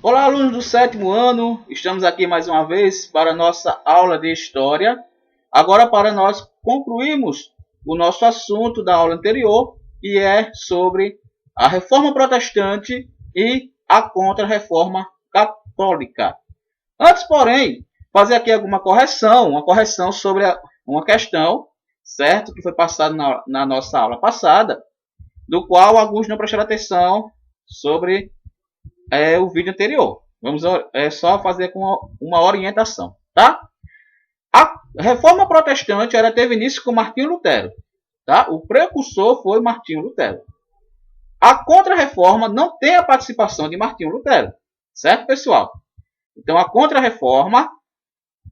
Olá, alunos do sétimo ano, estamos aqui mais uma vez para a nossa aula de História. Agora, para nós concluirmos o nosso assunto da aula anterior, que é sobre a Reforma Protestante e a Contra-Reforma Católica. Antes, porém, fazer aqui alguma correção, uma correção sobre uma questão, certo? Que foi passada na nossa aula passada, do qual alguns não prestaram atenção sobre o vídeo anterior. Vamos só fazer com uma orientação, tá? A Reforma Protestante teve início com Martinho Lutero, tá? O precursor foi Martinho Lutero. A Contra-Reforma não tem a participação de Martinho Lutero, certo, pessoal? Então, a Contra-Reforma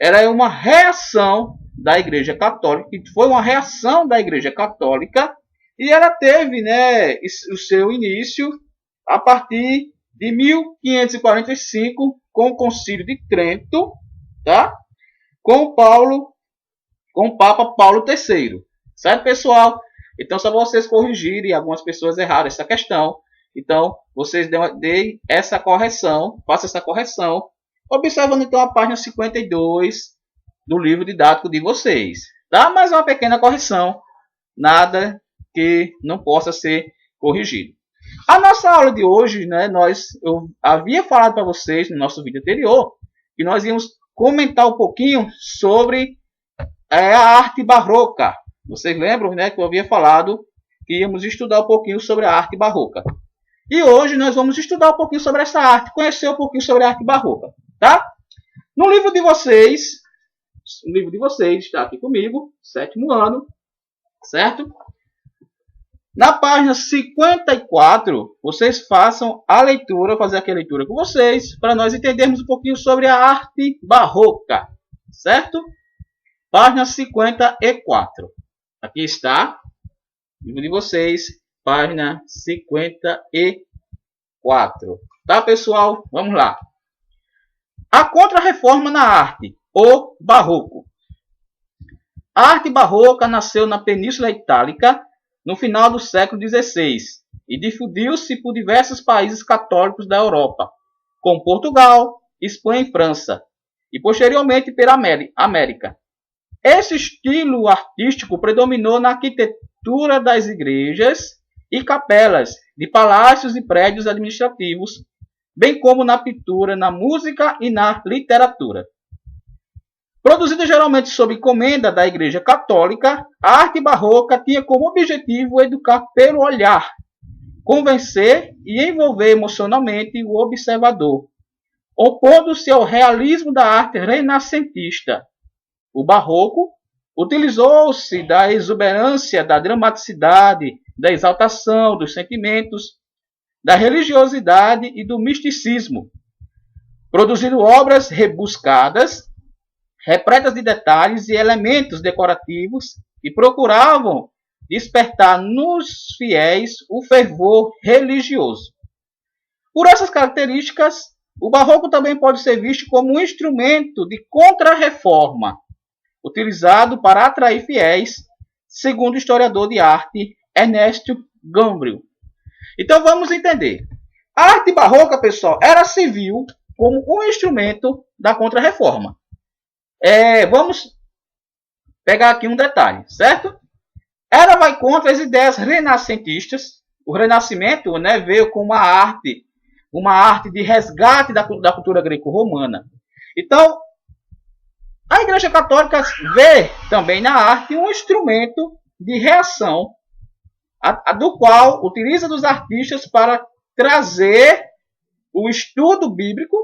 era uma reação da Igreja Católica, que foi uma reação da Igreja Católica, e ela teve, né, o seu início a partir de 1545, com o Concílio de Trento, tá? Com o Papa Paulo III. Certo, pessoal? Então, só vocês corrigirem, algumas pessoas erraram essa questão. Então, vocês deem essa correção, façam essa correção, observando então a página 52 do livro didático de vocês. Tá? Mais uma pequena correção, nada que não possa ser corrigido. A nossa aula de hoje, né, eu havia falado para vocês no nosso vídeo anterior que nós íamos comentar um pouquinho sobre a arte barroca. Vocês lembram, né, que eu havia falado que íamos estudar um pouquinho sobre a arte barroca. E hoje nós vamos estudar um pouquinho sobre essa arte, conhecer um pouquinho sobre a arte barroca, tá? No livro de vocês, o livro de vocês está aqui comigo, sétimo ano, certo? Na página 54, vocês façam a leitura, fazer aqui a leitura com vocês, para nós entendermos um pouquinho sobre a arte barroca, certo? Página 54. Aqui está, livro de vocês, página 54. Tá, pessoal? Vamos lá. A Contra-Reforma na arte, o Barroco. A arte barroca nasceu na Península Itálica, no final do século XVI, e difundiu-se por diversos países católicos da Europa, como Portugal, Espanha e França, e posteriormente pela América. Esse estilo artístico predominou na arquitetura das igrejas e capelas, de palácios e prédios administrativos, bem como na pintura, na música e na literatura. Produzida geralmente sob encomenda da Igreja Católica, a arte barroca tinha como objetivo educar pelo olhar, convencer e envolver emocionalmente o observador, opondo-se ao realismo da arte renascentista. O barroco utilizou-se da exuberância, da dramaticidade, da exaltação dos sentimentos, da religiosidade e do misticismo, produzindo obras rebuscadas, repletas de detalhes e elementos decorativos que procuravam despertar nos fiéis o fervor religioso. Por essas características, o barroco também pode ser visto como um instrumento de contra-reforma, utilizado para atrair fiéis, segundo o historiador de arte Ernesto Gambriel. Então vamos entender. A arte barroca, pessoal, ela se viu como um instrumento da contra-reforma. Vamos pegar aqui um detalhe, certo? Ela vai contra as ideias renascentistas. O Renascimento, né, veio com uma arte de resgate da cultura greco-romana. Então, a Igreja Católica vê também na arte um instrumento de reação, do qual utiliza dos artistas para trazer o estudo bíblico,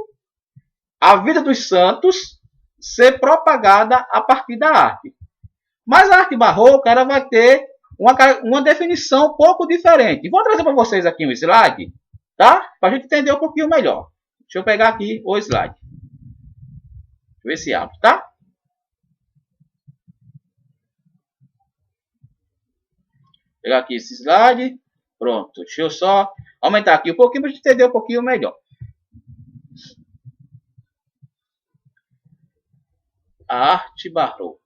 a vida dos santos, ser propagada a partir da arte. Mas a arte barroca ela vai ter uma definição um pouco diferente. Vou trazer para vocês aqui um slide, tá? Para a gente entender um pouquinho melhor. Deixa eu pegar aqui o slide. Deixa eu ver se abre, tá? Vou pegar aqui esse slide. Pronto. Deixa eu só aumentar aqui um pouquinho para a gente entender um pouquinho melhor. A arte barroca.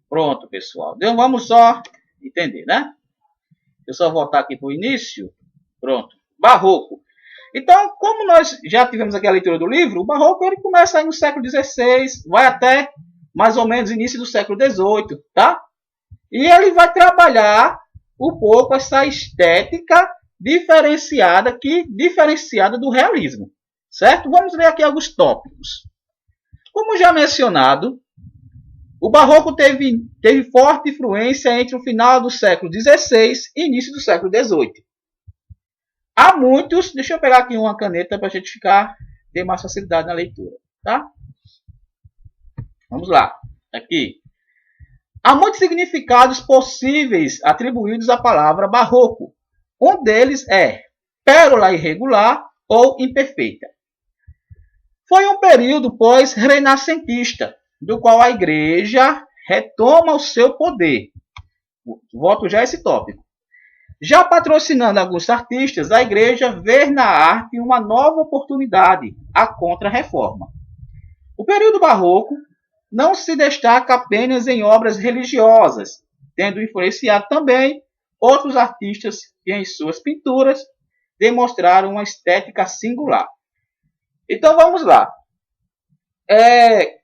Pronto, pessoal. Então, vamos só entender, né? Deixa eu só voltar aqui para o início. Pronto. Barroco. Então, como nós já tivemos aqui a leitura do livro, o Barroco ele começa aí no século XVI, vai até mais ou menos início do século XVIII, tá? E ele vai trabalhar um pouco essa estética diferenciada do realismo, certo? Vamos ler aqui alguns tópicos. Como já mencionado, o Barroco teve forte influência entre o final do século XVI e início do século XVIII. Há muitos, deixa eu pegar aqui uma caneta para a gente ter mais facilidade na leitura, tá? Vamos lá, aqui. Há muitos significados possíveis atribuídos à palavra barroco. Um deles é pérola irregular ou imperfeita. Foi um período pós-renascentista, do qual a Igreja retoma o seu poder. Volto já a esse tópico. Já patrocinando alguns artistas, a Igreja vê na arte uma nova oportunidade, a Contra-Reforma. O período barroco não se destaca apenas em obras religiosas, tendo influenciado também outros artistas que em suas pinturas demonstraram uma estética singular. Então vamos lá.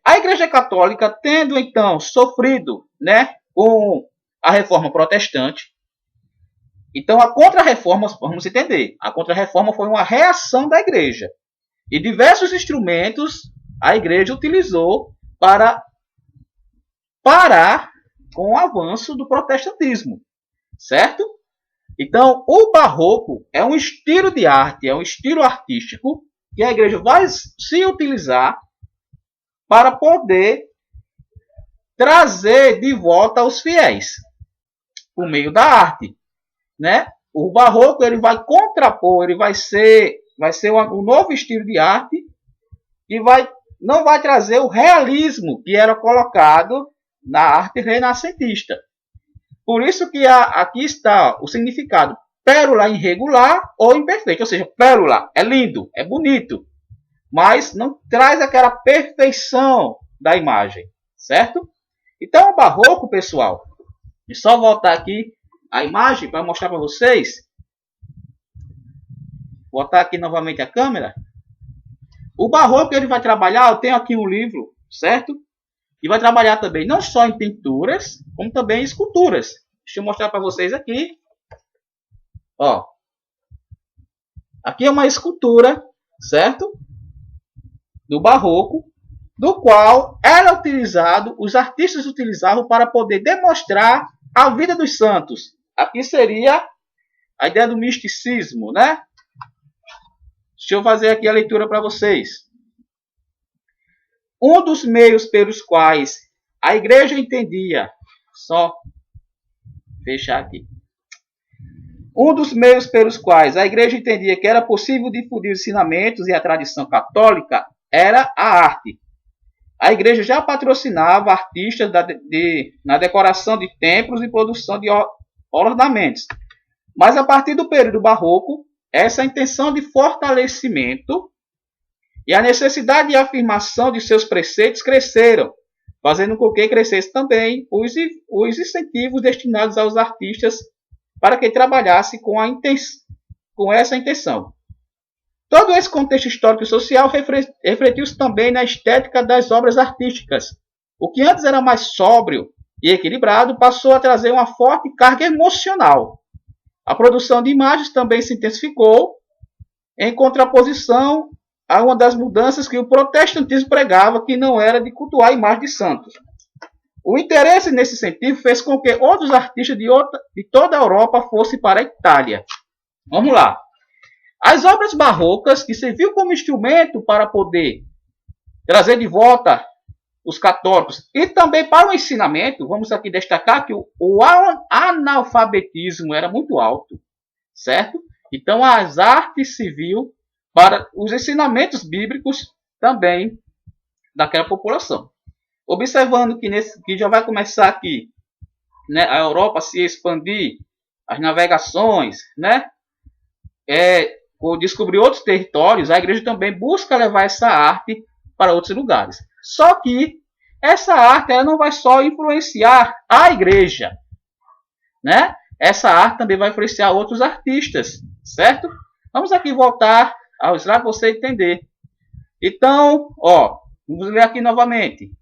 A Igreja Católica, tendo então sofrido, né, com a Reforma Protestante, então a Contra-Reforma, vamos entender, a Contra-Reforma foi uma reação da Igreja. E diversos instrumentos a Igreja utilizou para parar com o avanço do protestantismo, certo? Então, o barroco é um estilo de arte, é um estilo artístico que a Igreja vai se utilizar para poder trazer de volta os fiéis por meio da arte, né? O barroco ele vai contrapor, ele vai ser um novo estilo de arte e não vai trazer o realismo que era colocado na arte renascentista. Por isso que aqui está o significado pérola irregular ou imperfeita. Ou seja, pérola é lindo, é bonito, mas não traz aquela perfeição da imagem, certo? Então o barroco, pessoal, e só voltar aqui a imagem para mostrar para vocês. Botar aqui novamente a câmera. O barroco ele vai trabalhar, eu tenho aqui um livro, certo? E vai trabalhar também não só em pinturas, como também em esculturas. Deixa eu mostrar para vocês aqui. Ó. Aqui é uma escultura, certo? Do barroco, do qual era utilizado, os artistas utilizavam para poder demonstrar a vida dos santos. Aqui seria a ideia do misticismo, né? Deixa eu fazer aqui a leitura para vocês. Um dos meios pelos quais a Igreja entendia, só fechar aqui. Um dos meios pelos quais a Igreja entendia que era possível difundir os ensinamentos e a tradição católica era a arte. A Igreja já patrocinava artistas na decoração de templos e produção de ornamentos. Mas a partir do período barroco, essa intenção de fortalecimento e a necessidade de afirmação de seus preceitos cresceram, fazendo com que crescesse também os incentivos destinados aos artistas para que trabalhasse com essa intenção. Todo esse contexto histórico e social refletiu-se também na estética das obras artísticas. O que antes era mais sóbrio e equilibrado passou a trazer uma forte carga emocional. A produção de imagens também se intensificou, em contraposição a uma das mudanças que o protestantismo pregava, que não era de cultuar a imagem de santos. O interesse nesse sentido fez com que outros artistas de toda a Europa fossem para a Itália. Vamos lá. As obras barrocas, que serviu como instrumento para poder trazer de volta os católicos e também para o ensinamento, vamos aqui destacar que o analfabetismo era muito alto, certo? Então as artes serviu para os ensinamentos bíblicos também daquela população. Observando que já vai começar aqui, né, a Europa a se expandir, as navegações, né, descobrir outros territórios, a Igreja também busca levar essa arte para outros lugares. Só que essa arte ela não vai só influenciar a Igreja, né? Essa arte também vai influenciar outros artistas, certo? Vamos aqui voltar ao slide para você entender. Então, ó, vamos ler aqui novamente.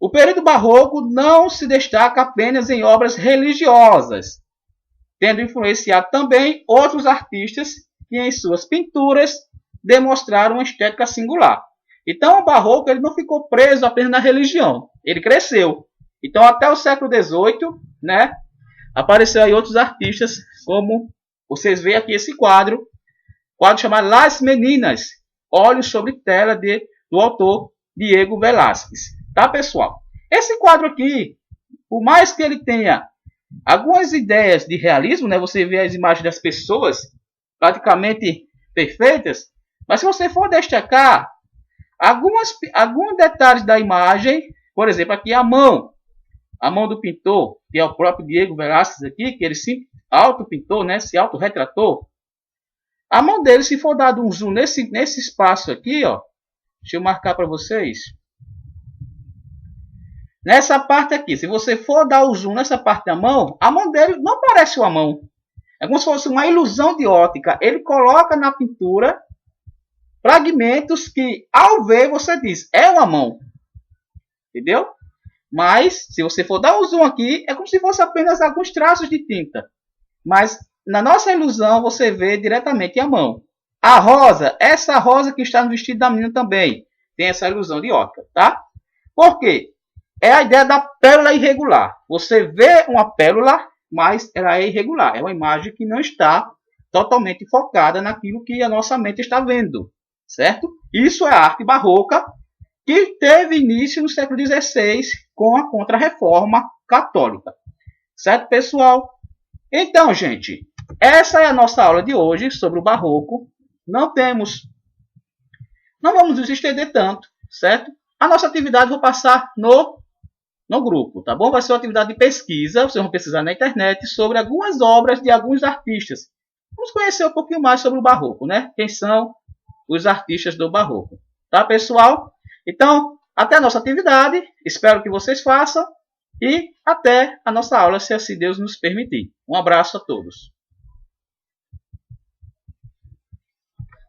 O período barroco não se destaca apenas em obras religiosas, tendo influenciado também outros artistas que em suas pinturas demonstraram uma estética singular. Então, o barroco ele não ficou preso apenas na religião, ele cresceu. Então, até o século XVIII, né, apareceu aí outros artistas, como vocês veem aqui esse quadro chamado Las Meninas, Olhos sobre Tela, do autor Diego Velázquez. Tá, pessoal? Esse quadro aqui, por mais que ele tenha algumas ideias de realismo, né, você vê as imagens das pessoas praticamente perfeitas, mas se você for destacar alguns detalhes da imagem, por exemplo, aqui a mão do pintor, que é o próprio Diego Velázquez aqui, que ele se auto-pintou, né, se auto-retratou. A mão dele, se for dado um zoom nesse espaço aqui, ó, deixa eu marcar para vocês. Nessa parte aqui, se você for dar o zoom nessa parte da mão, a mão dele não parece uma mão. É como se fosse uma ilusão de ótica. Ele coloca na pintura fragmentos que, ao ver, você diz, é uma mão. Entendeu? Mas, se você for dar um zoom aqui, é como se fosse apenas alguns traços de tinta. Mas, na nossa ilusão, você vê diretamente a mão. A rosa, essa rosa que está no vestido da menina também, tem essa ilusão de ótica, tá? Por quê? É a ideia da pérola irregular. Você vê uma pérola, mas ela é irregular. É uma imagem que não está totalmente focada naquilo que a nossa mente está vendo. Certo? Isso é a arte barroca, que teve início no século XVI com a Contra-Reforma Católica. Certo, pessoal? Então, gente, essa é a nossa aula de hoje sobre o barroco. Não vamos nos estender tanto, certo? A nossa atividade eu vou passar no grupo, tá bom? Vai ser uma atividade de pesquisa, vocês vão pesquisar na internet sobre algumas obras de alguns artistas. Vamos conhecer um pouquinho mais sobre o barroco, né? Quem são os artistas do barroco. Tá, pessoal? Então, até a nossa atividade. Espero que vocês façam. E até a nossa aula, se assim Deus nos permitir. Um abraço a todos.